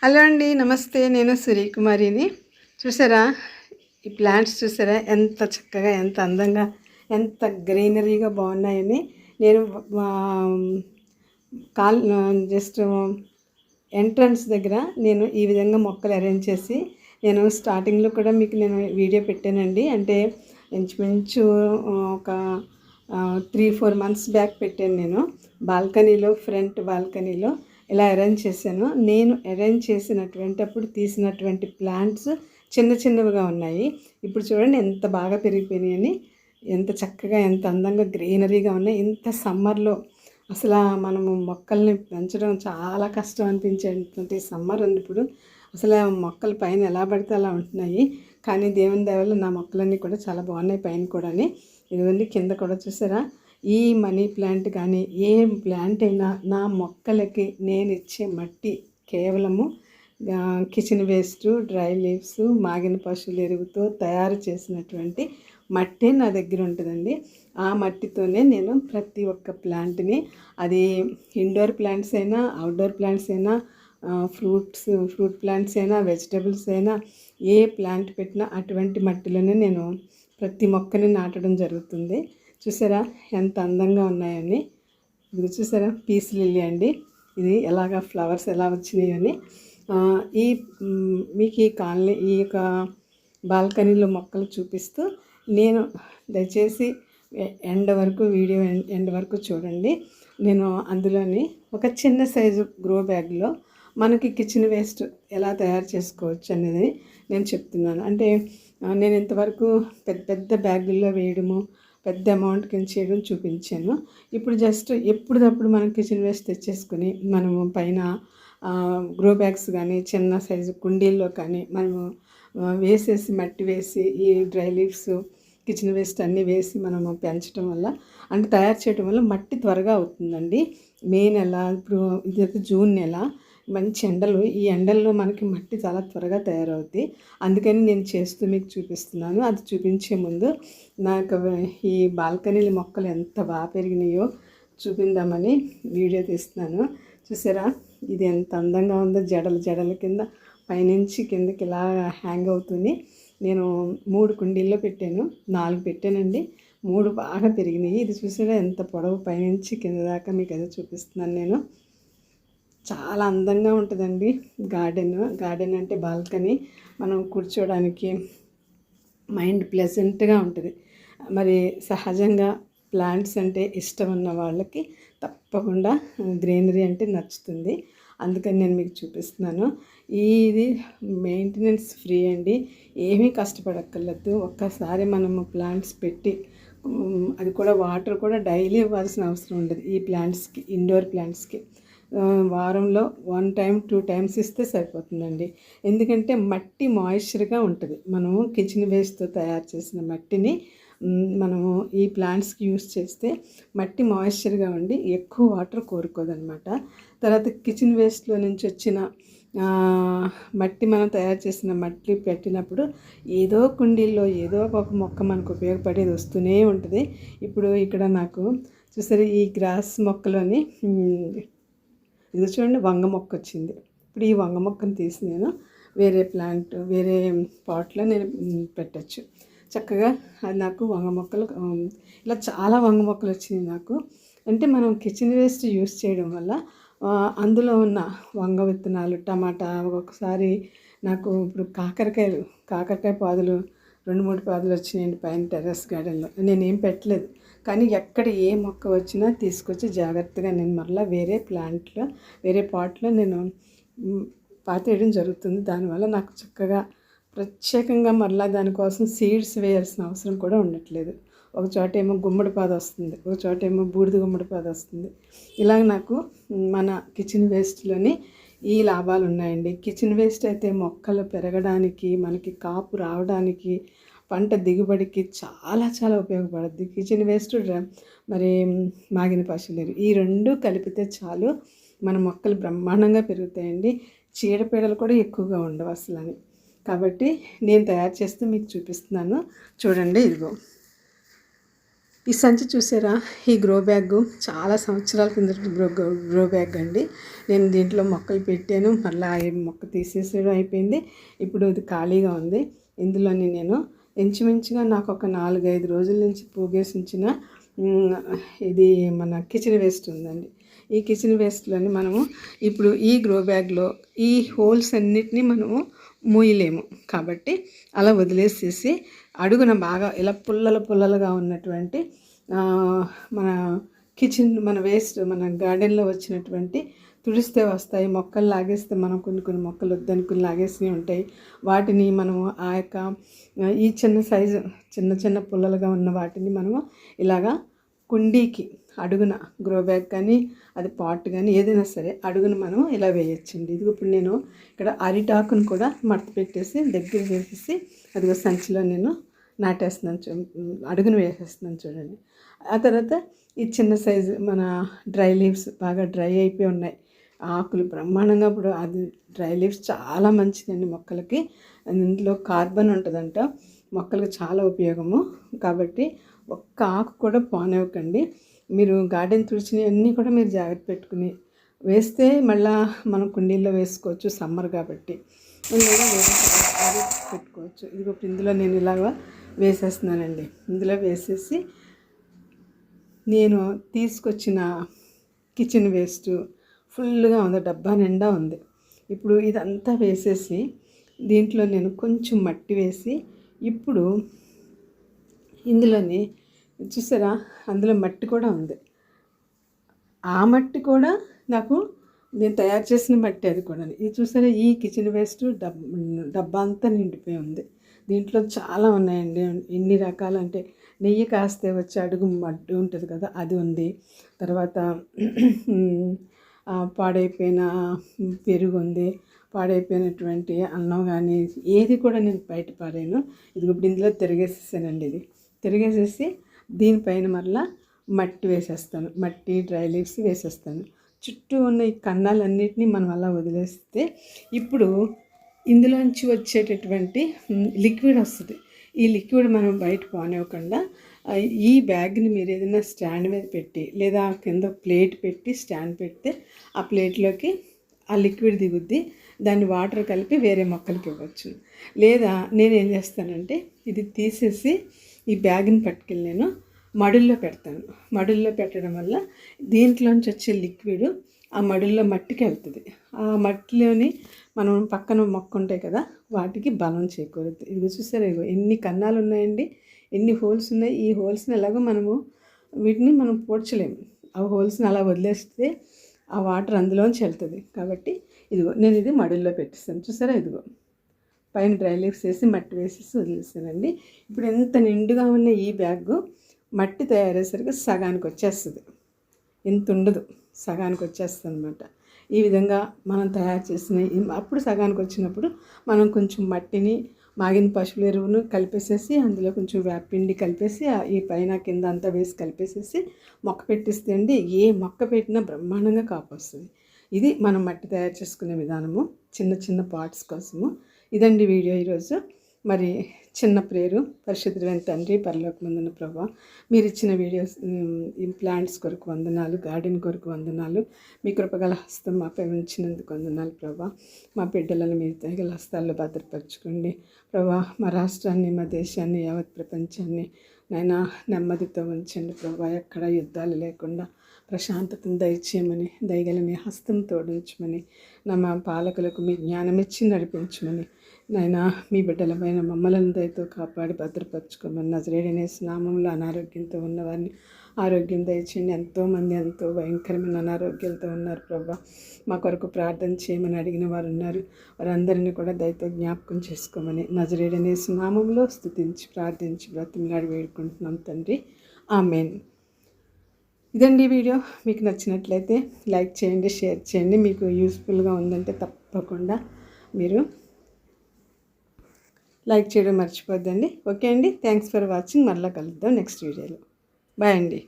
Hello అండి, నమస్తే. నేను సూర్యకుమారిని. చూసారా, ఈ ప్లాంట్స్ చూసారా ఎంత చక్కగా, ఎంత అందంగా, ఎంత గ్రీనరీగా బాగున్నాయని. నేను కాల్ జస్ట్ ఎంట్రన్స్ దగ్గర నేను ఈ విధంగా మొక్కలు అరేంజ్ చేసి నేను స్టార్టింగ్లో కూడా మీకు నేను వీడియో పెట్టానండి. అంటే ఇంచుమించు ఒక 3-4 మంత్స్ బ్యాక్ పెట్టాను. నేను బాల్కనీలో, ఫ్రంట్ బాల్కనీలో ఇలా అరేంజ్ చేశాను. నేను అరేంజ్ చేసినటువంటి అప్పుడు తీసినటువంటి ప్లాంట్స్ చిన్న చిన్నవిగా ఉన్నాయి. ఇప్పుడు చూడండి ఎంత బాగా పెరిగిపోయినాయని, ఎంత చక్కగా, ఎంత అందంగా గ్రీనరీగా ఉన్నాయి. ఇంత సమ్మర్లో అసలు మనము మొక్కల్ని పెంచడం చాలా కష్టం అనిపించేటువంటి సమ్మర్ ఉంది ఇప్పుడు. అసలు మొక్కలు పైన ఎలా పడితే అలా ఉంటున్నాయి. కానీ దేవుని దయ వల్ల నా మొక్కలన్నీ కూడా చాలా బాగున్నాయి. పైన కూడా ఇదిగోండి, కింద కూడా చూసారా, ఈ మనీ ప్లాంట్ కానీ ఏ ప్లాంట్ అయినా నా మొక్కలకి నేను ఇచ్చే మట్టి కేవలము కిచెన్ వేస్ట్, డ్రై లీవ్స్, మాగిన పశువుల ఎరువుతో తయారు చేసినటువంటి మట్టి నా దగ్గర ఉంటుందండి. ఆ మట్టితోనే నేను ప్రతి ఒక్క ప్లాంట్ని, అది ఇండోర్ ప్లాంట్స్ అయినా, అవుట్డోర్ ప్లాంట్స్ అయినా, ఫ్రూట్ ప్లాంట్స్ అయినా, వెజిటబుల్స్ అయినా, ఏ ప్లాంట్ పెట్టినా అటువంటి మట్టిలోనే నేను ప్రతి మొక్కని నాటడం జరుగుతుంది. చూసారా ఎంత అందంగా ఉన్నాయని. ఇది చూసారా, పీస్ లిల్లీ అండి. ఇది ఎలాగా ఫ్లవర్స్ ఎలా వచ్చినాయని ఈ మీకు ఈ కాలనీ, ఈ యొక్క బాల్కనీలో మొక్కలు చూపిస్తూ నేను, దయచేసి వీడియో ఎండ్ వరకు చూడండి. నేను అందులోని ఒక చిన్న సైజు గ్రో బ్యాగ్లో మనకి కిచెన్ వేస్ట్ ఎలా తయారు చేసుకోవచ్చు అనేది నేను చెప్తున్నాను. అంటే నేను ఇంతవరకు పెద్ద పెద్ద బ్యాగుల్లో వేయడము, పెద్ద అమౌంట్ కింద చేయడం చూపించాను. ఇప్పుడు జస్ట్ ఎప్పుడప్పుడు మనం కిచెన్ వేస్ట్ తెచ్చేసుకుని మనము పైన గ్రో బ్యాగ్స్ కానీ, చిన్న సైజు కుండీల్లో కానీ మనము వేసేసి, మట్టి వేసి, ఈ డ్రై లీవ్స్, కిచెన్ వేస్ట్ అన్నీ వేసి మనము పెంచడం వల్ల, అంటే తయారు చేయడం వల్ల మట్టి త్వరగా అవుతుందండి. మే నెల, ఇప్పుడు ఇది జూన్ నెల, మంచి ఎండలు. ఈ ఎండల్లో మనకి మట్టి చాలా త్వరగా తయారవుద్ది. అందుకని నేను చేస్తూ మీకు చూపిస్తున్నాను. అది చూపించే ముందు నాకు ఈ బాల్కనీల మొక్కలు ఎంత బాగా పెరిగినాయో చూపిందామని వీడియో తీస్తున్నాను. చూసారా, ఇది ఎంత అందంగా ఉందో. జడల కింద పైనుంచి కిందకి ఇలా హ్యాంగ్ అవుతుంది. నేను 3 కుండీల్లో పెట్టాను, 4 పెట్టానండి. 3 బాగా పెరిగినాయి. ఇది చూసారా ఎంత పొడవు, పైనుంచి కింద దాకా మీకు అదే చూపిస్తున్నాను నేను. చాలా అందంగా ఉంటుందండి గార్డెన్ అంటే బాల్కనీ. మనం కూర్చోడానికి మైండ్ ప్లెజెంట్గా ఉంటుంది. మరి సహజంగా ప్లాంట్స్ అంటే ఇష్టం ఉన్న వాళ్ళకి తప్పకుండా గ్రీనరీ అంటే నచ్చుతుంది. అందుకని నేను మీకు చూపిస్తున్నాను. ఇది మెయింటెనెన్స్ ఫ్రీ అండి, ఏమీ కష్టపడక్కర్లేదు. ఒక్కసారి మనము ప్లాంట్స్ పెట్టి, అది కూడా వాటర్ కూడా డైలీ ఇవ్వాల్సిన అవసరం ఉండదు. ఈ ప్లాంట్స్కి, ఇండోర్ ప్లాంట్స్కి వారంలో 1 టైం 2 టైమ్స్ ఇస్తే సరిపోతుందండి. ఎందుకంటే మట్టి మాయిశ్చర్గా ఉంటుంది. మనము కిచెన్ వేస్ట్తో తయారు చేసిన మట్టిని మనము ఈ ప్లాంట్స్కి యూస్ చేస్తే మట్టి మాయిశ్చర్గా ఉండి ఎక్కువ వాటర్ కోరుకోదనమాట. తర్వాత కిచెన్ వేస్ట్లో నుంచి వచ్చిన మట్టి, మనం తయారు చేసిన మట్టి పెట్టినప్పుడు ఏదో కుండీల్లో ఏదో ఒక మొక్క మనకు ఉపయోగపడేది వస్తూనే ఉంటుంది. ఇప్పుడు ఇక్కడ నాకు చూసారు, ఈ గ్రాస్ మొక్కలోని ఇది చూడండి, వంగ మొక్క వచ్చింది. ఇప్పుడు ఈ వంగ మొక్కను తీసి నేను వేరే పాట్లో నేను పెట్టచ్చు చక్కగా. అది నాకు వంగ మొక్కలు, ఇలా చాలా వంగ మొక్కలు వచ్చినాయి నాకు. అంటే మనం కిచెన్ వేస్ట్ యూస్ చేయడం వల్ల అందులో ఉన్న వంగ విత్తనాలు, టమాటా, ఒక్కొక్కసారి నాకు ఇప్పుడు కాకరకాయ పాదులు 2-3 పాదులు వచ్చినాయండి పైన టెర్రస్ గార్డెన్లో. నేనేం పెట్టలేదు, కానీ ఎక్కడ ఏ మొక్క వచ్చినా తీసుకొచ్చి జాగ్రత్తగా నేను మరలా వేరే పాట్లో నేను పాతేయడం జరుగుతుంది. దానివల్ల నాకు చక్కగా ప్రత్యేకంగా మరలా దానికోసం సీడ్స్ వేయాల్సిన అవసరం కూడా ఉండట్లేదు. ఒక చోట ఏమో గుమ్మడి పాదు వస్తుంది, ఒక చోట ఏమో బూడిద గుమ్మడి పాదు వస్తుంది. ఇలాగ నాకు మన కిచెన్ వేస్ట్లోని ఈ లాభాలు ఉన్నాయండి. కిచెన్ వేస్ట్ అయితే మొక్కలు పెరగడానికి, మనకి కాపు రావడానికి, పంట దిగుబడికి చాలా చాలా ఉపయోగపడుద్ది. కిచెన్ వేస్ట్, మరి మాగిన పశువులేరు, ఈ 2 కలిపితే చాలు మన మొక్కలు బ్రహ్మాండంగా పెరుగుతాయండి. చీడపీడలు కూడా ఎక్కువగా ఉండవు అసలు. కాబట్టి నేను తయారు చేస్తూ మీకు చూపిస్తున్నాను. చూడండి, ఇదిగో ఈ సంచి చూసారా, ఈ గ్రో బ్యాగ్ చాలా సంవత్సరాల కిందటి గ్రో బ్యాగ్ అండి. నేను దీంట్లో మొక్కలు పెట్టాను, మళ్ళీ ఈ మొక్క తీసేసేయడం అయిపోయింది. ఇప్పుడు ఇది ఖాళీగా ఉంది. ఇందులోని నేను ఇంచుమించుగా నాకు ఒక 4-5 రోజుల నుంచి పోగేసి ఉంచిన ఇది మన కిచెన్ వేస్ట్ ఉందండి. ఈ కిచెన్ వేస్ట్లోని మనము ఇప్పుడు ఈ గ్రో బ్యాగ్లో ఈ హోల్స్ అన్నిటినీ మనము మూయలేము కాబట్టి అలా వదిలేసేసి అడుగున బాగా ఇలా పుల్లలుగా ఉన్నటువంటి మన కిచెన్ మన వేస్ట్ మన గార్డెన్లో వచ్చినటువంటి తుడిస్తే వస్తాయి, మొక్కలు లాగేస్తే మనం కొన్ని మొక్కలు వద్దనుకుని లాగేసినవి ఉంటాయి. వాటిని మనము ఆ యొక్క ఈ చిన్న సైజు చిన్న పుల్లలుగా ఉన్న వాటిని మనము ఇలాగా కుండీకి అడుగున గ్రో బ్యాగ్ కానీ అది పాట్ కానీ ఏదైనా సరే అడుగున మనం ఇలా వేయచ్చండి. ఇది ఇప్పుడు నేను ఇక్కడ అరిటాకును కూడా మడత పెట్టేసి దగ్గర వేసేసి అదిగో సంచిలో నేను నాటేస్తున్నాను, అడుగున వేసేస్తున్నాను చూడండి. ఆ తర్వాత ఈ చిన్న సైజు మన డ్రై లీవ్స్ బాగా డ్రై అయిపోయి ఉన్నాయి, ఆకులు బ్రహ్మాండంగా. ఇప్పుడు అది డ్రై లీవ్స్ చాలా మంచిదండి మొక్కలకి. ఇందులో కార్బన్ ఉంటుందంట, మొక్కలకు చాలా ఉపయోగము. కాబట్టి ఒక్క ఆకు కూడా పోనివ్వకండి. మీరు గార్డెన్ తుడిచినవి అన్నీ కూడా మీరు జాగ్రత్త పెట్టుకుని వేస్తే మళ్ళీ మనం కుండీల్లో వేసుకోవచ్చు, సమ్మర్ కాబట్టి లేదా వేరే పెట్టుకోవచ్చు. ఇది ఇందులో నేను ఇలాగ వేసేస్తున్నానండి. ఇందులో వేసేసి నేను తీసుకొచ్చిన కిచెన్ వేస్ట్ ఫుల్గా ఉంది, డబ్బా నిండా ఉంది. ఇప్పుడు ఇదంతా వేసేసి దీంట్లో నేను కొంచెం మట్టి వేసి ఇప్పుడు ఇందులోని చూసారా అందులో మట్టి కూడా ఉంది. ఆ మట్టి కూడా నాకు నేను తయారు చేసిన మట్టి, అది కూడా. ఇది చూసారా, ఈ కిచెన్ వేస్ట్ డబ్బా అంతా నిండిపోయి ఉంది. దీంట్లో చాలా ఉన్నాయండి, ఎన్ని రకాలు అంటే నెయ్యి కాస్తే వచ్చే అడుగు మడ్డు ఉంటుంది కదా, అది ఉంది. తర్వాత పాడైపోయిన పెరుగు ఉంది, పాడైపోయినటువంటి అన్నం కానీ ఏది కూడా నేను బయట పాడాను. ఇది ఇప్పుడు ఇందులో తిరిగేసేసానండి. ఇది తిరిగేసేసి దీనిపైన మరలా మట్టి వేసేస్తాను, మట్టి డ్రై లీవ్స్ వేసేస్తాను. చుట్టూ ఉన్న ఈ కన్నాలన్నిటినీ మనం అలా వదిలేస్తే ఇప్పుడు ఇందులోంచి వచ్చేటటువంటి లిక్విడ్ వస్తుంది. ఈ లిక్విడ్ మనం బయట పోనివ్వకుండా ఈ బ్యాగ్ని మీరు ఏదైనా స్టాండ్ మీద పెట్టి లేదా కింద ప్లేట్ పెట్టి స్టాండ్ పెడితే ఆ ప్లేట్లోకి ఆ లిక్విడ్ దిగుద్ది, దాన్ని వాటర్ కలిపి వేరే మొక్కలకి ఇవ్వచ్చు. లేదా నేను ఏం చేస్తానంటే ఇది తీసేసి ఈ బ్యాగ్ని పట్టుకెళ్ళి నేను మడుల్లో పెడతాను. మడుల్లో పెట్టడం వల్ల దీంట్లోంచి వచ్చే లిక్విడ్ ఆ మడుల్లో మట్టికి వెళ్తుంది. ఆ మట్టిలోని మనం పక్కన మొక్క ఉంటాయి కదా, వాటికి బలం చేకూరుద్ది. ఇది చూసారా, ఇగో ఎన్ని కన్నాలు ఉన్నాయండి, ఎన్ని హోల్స్ ఉన్నాయి. ఈ హోల్స్ని ఎలాగో మనము వీటిని మనం పోడ్చలేము, ఆ హోల్స్ని అలా వదిలేస్తే ఆ వాటర్ అందులోంచి వెళ్తుంది. కాబట్టి ఇదిగో నేను ఇది మడుల్లో పెట్టిస్తాను. చూసారా, ఇదిగో పైన డ్రై లీవ్స్ వేసి మట్టి వేసేసి వదిలేస్తానండి. ఇప్పుడు ఎంత నిండుగా ఉన్న ఈ బ్యాగ్ మట్టి తయారయ్యేసరికి సగానికి వచ్చేస్తుంది, ఎంత ఉండదు, సగానికి వచ్చేస్తుంది అనమాట. ఈ విధంగా మనం తయారు చేసిన అప్పుడు సగానికి వచ్చినప్పుడు మనం కొంచెం మట్టిని మాగిన పశువుల ఎరువును కలిపేసేసి అందులో కొంచెం వేపిండి కలిపేసి ఈ పైన కింద అంతా వేసి కలిపేసేసి మొక్క పెట్టిస్తే అండి ఏ మొక్క పెట్టినా బ్రహ్మాండంగా కాపు వస్తుంది. ఇది మనం మట్టి తయారు చేసుకునే విధానము చిన్న పార్ట్స్ కోసము. ఇదండి వీడియో ఈరోజు. మరి చిన్న ప్రేరు, పరిశుద్ధమైన తండ్రి పరలోకమందున్న ప్రభువా, మీరు ఇచ్చిన వీడియోస్ ఈ ప్లాంట్స్ కొరకు వందనాలు, గార్డెన్ కొరకు వందనాలు. మీ కృపగల హస్తం మాపై ఉంచినందుకు వందనాలు ప్రభువా. మా బిడ్డలను మీరు తగిన హస్తాల్లో భద్రపరచుకోండి ప్రభువా. మా రాష్ట్రాన్ని, మా దేశాన్ని, యావత్ ప్రపంచాన్ని నైనా నెమ్మదితో ఉంచండి ప్రభువా. ఎక్కడ యుద్ధాలు లేకుండా ప్రశాంతతను దయచేయమని, దయగల మీ హస్తం తోడించమని, మా పాలకులకు మీ జ్ఞానం ఇచ్చి నడిపించమని, నాయనా మీ బిడ్డలపైన మమ్మల్ని దయతో కాపాడి భద్రపరచుకోమని నజరేయుడైన యేసు నామములో అనారోగ్యంతో ఉన్నవారిని ఆరోగ్యం దయచేయండి. ఎంతోమంది ఎంతో భయంకరమైన అనారోగ్యాలతో ఉన్నారు ప్రభా. మా కొరకు ప్రార్థన చేయమని అడిగిన వారు ఉన్నారు. వారందరినీ కూడా దయతో జ్ఞాపకం చేసుకోమని నజరేయుడైన యేసు నామములో స్తుతించి ప్రార్థించి బ్రతిమలాడి వేడుకుంటున్నాం తండ్రి. ఆమేన్. ఇదండి వీడియో. మీకు నచ్చినట్లయితే లైక్ చేయండి, షేర్ చేయండి. మీకు యూస్ఫుల్గా ఉందంటే తప్పకుండా మీరు లైక్ చేయడం మర్చిపోద్దండి. ఓకే అండి, థ్యాంక్స్ ఫర్ వాచింగ్. మళ్ళీ కలుద్దాం నెక్స్ట్ వీడియోలో. బాయ్ అండి.